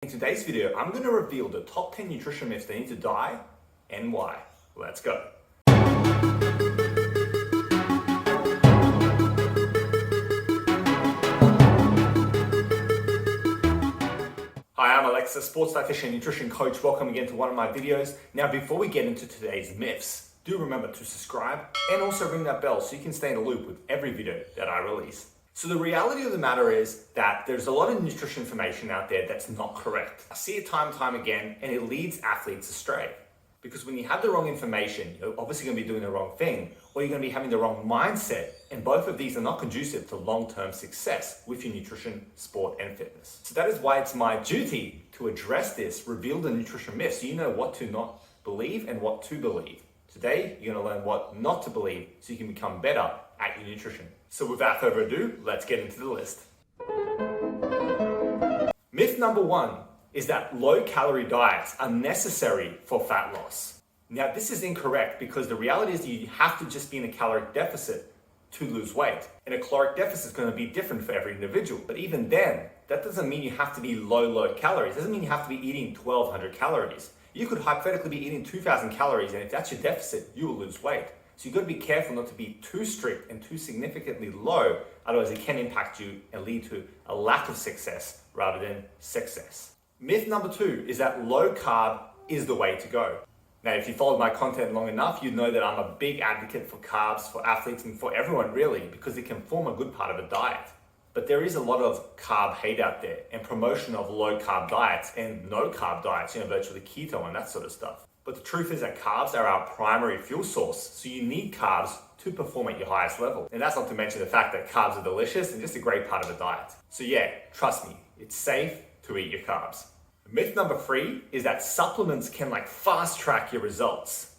In today's video, I'm going to reveal the top 10 nutrition myths that need to die and why. Let's go. Hi, I'm Alexa, Sports Dietitian, Nutrition Coach. Welcome again to one of my videos. Now, before we get into today's myths, do remember to subscribe and also ring that bell so you can stay in the loop with every video that I release. So the reality of the matter is that there's a lot of nutrition information out there that's not correct. I see it time and time again, and it leads athletes astray. Because when you have the wrong information, you're obviously going to be doing the wrong thing, or you're going to be having the wrong mindset, and both of these are not conducive to long-term success with your nutrition, sport, and fitness. So that is why it's my duty to address this, reveal the nutrition myths, so you know what to not believe and what to believe. Today, you're going to learn what not to believe so you can become better at your nutrition. So without further ado, let's get into the list. Myth number one is that low-calorie diets are necessary for fat loss. Now, this is incorrect because the reality is you have to just be in a caloric deficit to lose weight. And a caloric deficit is going to be different for every individual. But even then, that doesn't mean you have to be low calories. It doesn't mean you have to be eating 1,200 calories. You could hypothetically be eating 2,000 calories, and if that's your deficit, you will lose weight. So you've got to be careful not to be too strict and too significantly low, otherwise it can impact you and lead to a lack of success rather than success. Myth number two is that low carb is the way to go. Now, if you followed my content long enough, you know that I'm a big advocate for carbs, for athletes, and for everyone really, because it can form a good part of a diet. But there is a lot of carb hate out there and promotion of low carb diets and no carb diets, virtually keto and that sort of stuff. But the truth is that carbs are our primary fuel source, so you need carbs to perform at your highest level. And that's not to mention the fact that carbs are delicious and just a great part of a diet. So yeah, trust me, it's safe to eat your carbs. Myth number three is that supplements can fast track your results.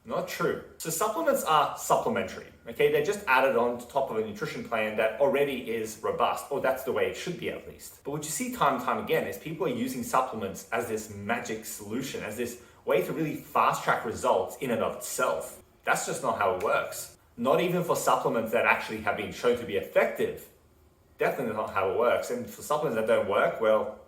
Not true. So supplements are supplementary, okay? They're just added on top of a nutrition plan that already is robust, or that's the way it should be at least. But what you see time and time again is people are using supplements as this magic solution, as this way to really fast track results in and of itself. That's just not how it works. Not even for supplements that actually have been shown to be effective. Definitely not how it works. And for supplements that don't work, well,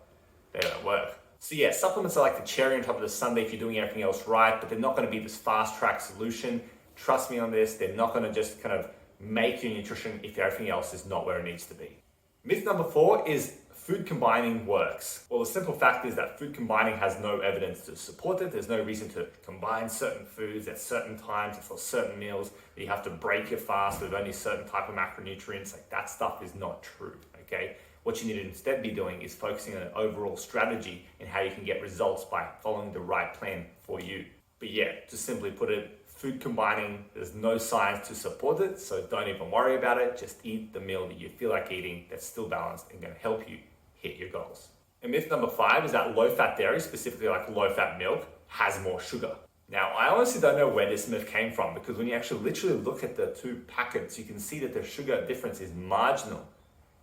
they don't work. So yeah, supplements are like the cherry on top of the sundae if you're doing everything else right, but they're not going to be this fast track solution. Trust me on this, they're not going to just kind of make your nutrition if everything else is not where it needs to be. Myth number four is food combining works. Well, the simple fact is that food combining has no evidence to support it. There's no reason to combine certain foods at certain times for certain meals. You have to break your fast with only certain type of macronutrients. That stuff is not true, okay? What you need to instead be doing is focusing on an overall strategy and how you can get results by following the right plan for you. But yeah, to simply put it, food combining, there's no science to support it, so don't even worry about it. Just eat the meal that you feel like eating that's still balanced and going to help you hit your goals. And myth number five is that low-fat dairy, specifically low-fat milk, has more sugar. Now, I honestly don't know where this myth came from, because when you actually literally look at the two packets, you can see that the sugar difference is marginal,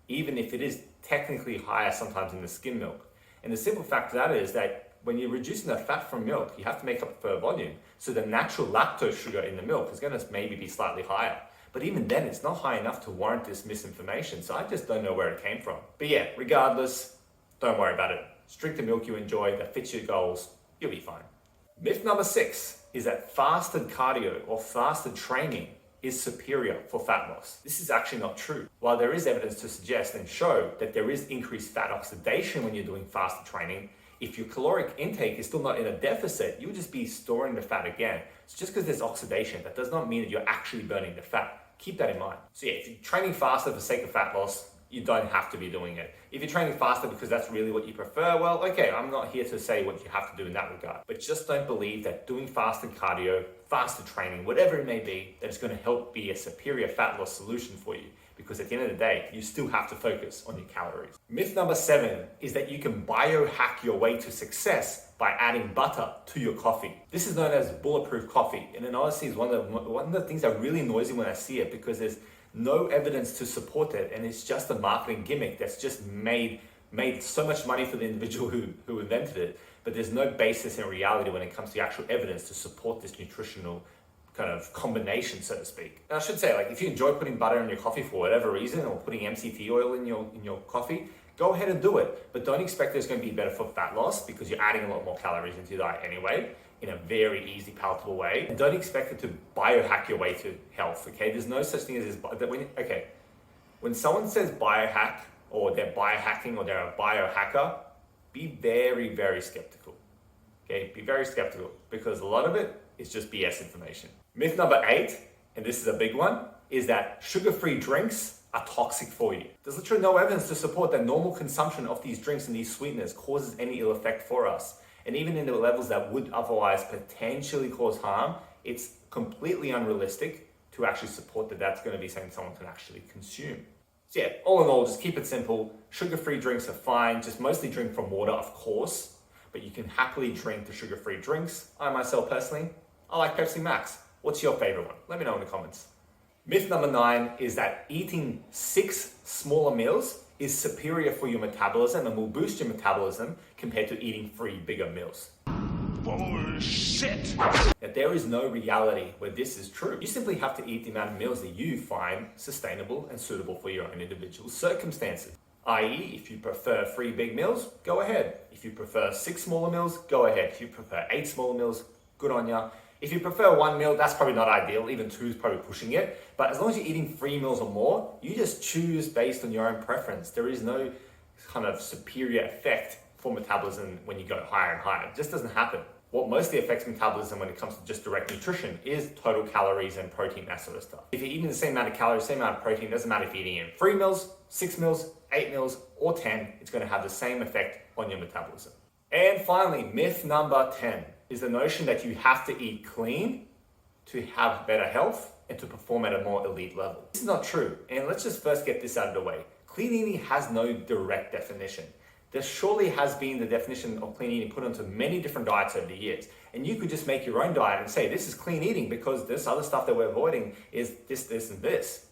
even if it is technically higher sometimes in the skim milk. And the simple fact of that is that when you're reducing the fat from milk, you have to make up for volume. So the natural lactose sugar in the milk is going to maybe be slightly higher. But even then, it's not high enough to warrant this misinformation. So I just don't know where it came from. But yeah, regardless, don't worry about it. Drink the milk you enjoy that fits your goals, you'll be fine. Myth number six is that fasted cardio or fasted training is superior for fat loss. This is actually not true. While there is evidence to suggest and show that there is increased fat oxidation when you're doing fasted training, if your caloric intake is still not in a deficit, you'll just be storing the fat again. So just because there's oxidation, that does not mean that you're actually burning the fat. Keep that in mind. So yeah, if you're training faster for the sake of fat loss, you don't have to be doing it. If you're training faster because that's really what you prefer, well, okay, I'm not here to say what you have to do in that regard. But just don't believe that doing fasted cardio, fasted training, whatever it may be, that it's going to help be a superior fat loss solution for you. Because at the end of the day, you still have to focus on your calories. Myth number seven is that you can biohack your way to success by adding butter to your coffee. This is known as Bulletproof Coffee. And it honestly is one of the things that really annoys me when I see it, because there's no evidence to support it, and it's just a marketing gimmick that's just made so much money for the individual who invented it, but there's no basis in reality when it comes to actual evidence to support this nutritional kind of combination, so to speak. And I should say, if you enjoy putting butter in your coffee for whatever reason, or putting MCT oil in your coffee, Go ahead and do it, but don't expect it's going to be better for fat loss because you're adding a lot more calories into your diet anyway, in a very easy, palatable way. And don't expect it to biohack your way to health, okay? There's no such thing as this. When someone says biohack, or they're biohacking, or they're a biohacker, be very, very skeptical, okay? Be very skeptical, because a lot of it is just BS information. Myth number 8, and this is a big one, is that sugar-free drinks are toxic for you. There's literally no evidence to support that normal consumption of these drinks and these sweeteners causes any ill effect for us. And even in the levels that would otherwise potentially cause harm, it's completely unrealistic to actually support that that's going to be something someone can actually consume. So yeah, all in all, just keep it simple. Sugar-free drinks are fine. Just mostly drink from water, of course, but you can happily drink the sugar-free drinks. I myself personally, I like Pepsi Max. What's your favorite one? Let me know in the comments. Myth number 9 is that eating 6 smaller meals is superior for your metabolism and will boost your metabolism compared to eating 3 bigger meals. Bullshit! Now, there is no reality where this is true. You simply have to eat the amount of meals that you find sustainable and suitable for your own individual circumstances. I.e., if you prefer 3 big meals, go ahead. If you prefer 6 smaller meals, go ahead. If you prefer 8 smaller meals, good on ya. If you prefer 1 meal, that's probably not ideal. Even 2 is probably pushing it. But as long as you're eating 3 meals or more, you just choose based on your own preference. There is no kind of superior effect for metabolism when you go higher and higher. It just doesn't happen. What mostly affects metabolism when it comes to just direct nutrition is total calories and protein, that sort of stuff. If you're eating the same amount of calories, same amount of protein, it doesn't matter if you're eating in 3 meals, 6 meals, 8 meals, or 10, it's going to have the same effect on your metabolism. And finally, myth number 10 is the notion that you have to eat clean to have better health and to perform at a more elite level. This is not true. And let's just first get this out of the way. Clean eating has no direct definition. There surely has been the definition of clean eating put onto many different diets over the years. And you could just make your own diet and say, this is clean eating because this other stuff that we're avoiding is this, this, and this.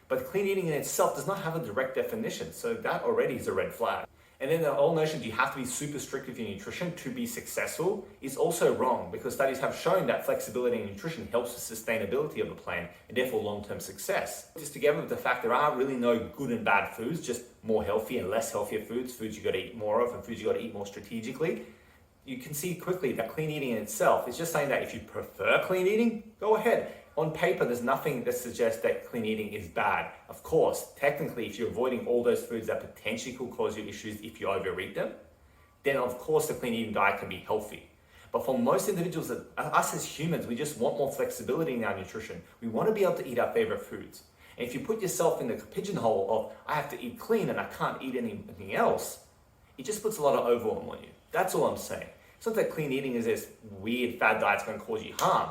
But clean eating in itself does not have a direct definition. So that already is a red flag. And then the whole notion you have to be super strict with your nutrition to be successful is also wrong, because studies have shown that flexibility in nutrition helps with sustainability of a plan and therefore long-term success. Just together with the fact there are really no good and bad foods, just more healthy and less healthier foods, foods you got to eat more of and foods you got to eat more strategically. You can see quickly that clean eating in itself is just saying that if you prefer clean eating, go ahead. On paper, there's nothing that suggests that clean eating is bad. Of course, technically, if you're avoiding all those foods that potentially could cause you issues if you overeat them, then of course the clean eating diet can be healthy. But for most individuals, us as humans, we just want more flexibility in our nutrition. We want to be able to eat our favorite foods. And if you put yourself in the pigeonhole of, I have to eat clean and I can't eat anything else, it just puts a lot of overwhelm on you. That's all I'm saying. It's not that clean eating is this weird fad diet's going to cause you harm.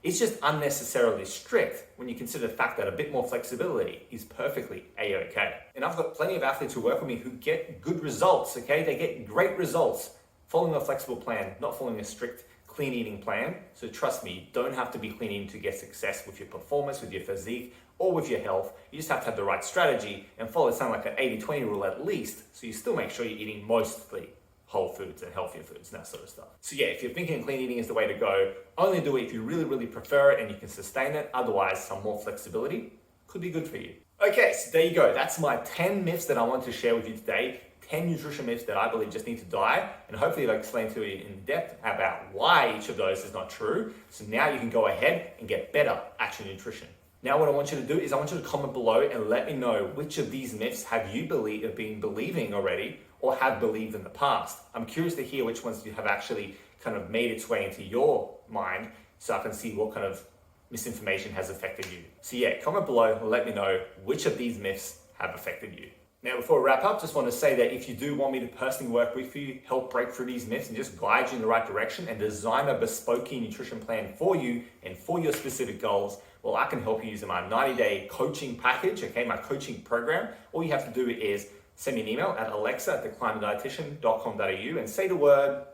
It's just unnecessarily strict when you consider the fact that a bit more flexibility is perfectly a-okay. And I've got plenty of athletes who work with me who get good results, okay? They get great results following a flexible plan, not following a strict clean eating plan. So trust me, you don't have to be clean eating to get success with your performance, with your physique, or with your health. You just have to have the right strategy and follow something like an 80-20 rule at least, so you still make sure you're eating mostly whole foods and healthier foods and that sort of stuff. So yeah, if you're thinking clean eating is the way to go, only do it if you really, really prefer it and you can sustain it. Otherwise, some more flexibility could be good for you. Okay, so there you go. That's my 10 myths that I want to share with you today. 10 nutrition myths that I believe just need to die. And hopefully I'll explain to you in depth about why each of those is not true. So now you can go ahead and get better at your nutrition. Now what I want you to do is I want you to comment below and let me know which of these myths have you been believing already or have believed in the past. I'm curious to hear which ones you have actually kind of made its way into your mind so I can see what kind of misinformation has affected you. So yeah, comment below and let me know which of these myths have affected you. Now before we wrap up, just want to say that if you do want me to personally work with you, help break through these myths and just guide you in the right direction and design a bespoke nutrition plan for you and for your specific goals, well, I can help you using my 90-day coaching package, okay, my coaching program. All you have to do is send me an email at alexa@decipherdietitian.com.au and say the word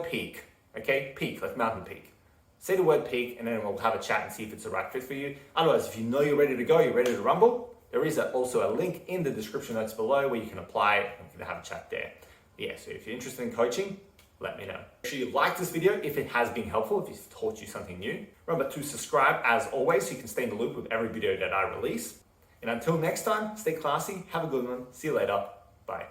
peak, okay? Peak, like mountain peak. Say the word peak and then we'll have a chat and see if it's the right fit for you. Otherwise, if you know you're ready to go, you're ready to rumble, there is also a link in the description notes below where you can apply and we can have a chat there. Yeah, so if you're interested in coaching, let me know. Make sure you like this video if it has been helpful, if it's taught you something new. Remember to subscribe as always so you can stay in the loop with every video that I release. And until next time, stay classy, have a good one, see you later, bye.